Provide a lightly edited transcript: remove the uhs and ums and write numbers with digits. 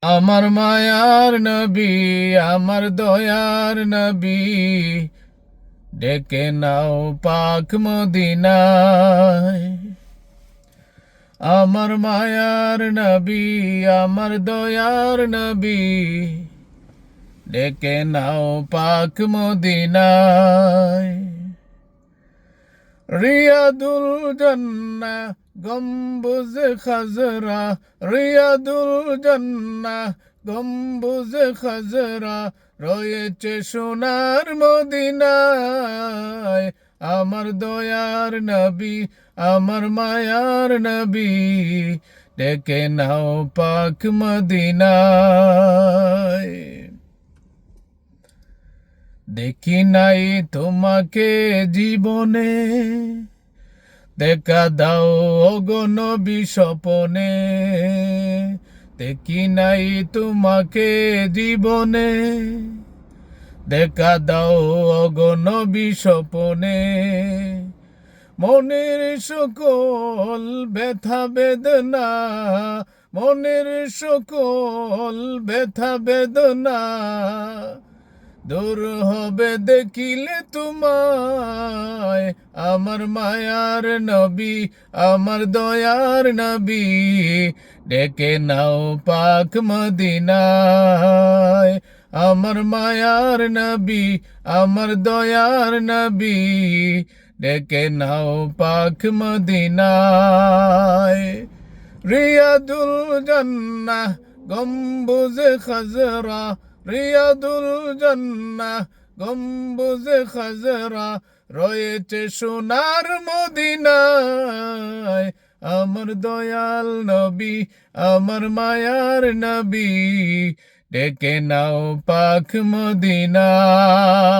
আমার মায়ার নবী, আমার দয়ার নবী, ডেকে নাও পাক মদিনায়। আমার মায়ার নবী, আমার দয়ার নবী, ডেকে নাও পাক মদিনায়। রিয়াদুল জান্নাহ গম্বুজ খাজরা, রিয়াদুল জান্নাহ গম্বুজ খাজরা, রয়েছে সোনার মদিনায়। আমার দয়ার নবী, আমার মায়ার নবী, ডেকে নাও পাক মদিনায়। দেখি নাই তোমাকে জীবনে, দেখা দাও ওগো নবী স্বপনে। দেখি নাই তোমাকে জীবনে, দেখা দাও ওগো নবী স্বপনে। মনের সকল ব্যথা বেদনা, মনের সকল ব্যথা বেদনা, দূর হবে দেখিলে তোমায়। আমার মায়ার নবী, আমার দয়ার নবী, ডেকে নাও পাক মদিনায়। আমার মায়ার নবী, আমার দয়ার নবী, ডেকে নাও পাক মদিনায়। রিয়াদুল জান্নাহ গম্বুজ খাজরা, রিয়াদুল জান্নাহ গম্বুজ খাজরা, রয়েছে সোনার মদিনায়। আমার দয়াল নবী, আমার মায়ার নবী, ডেকে নাও পাক মদিনায়।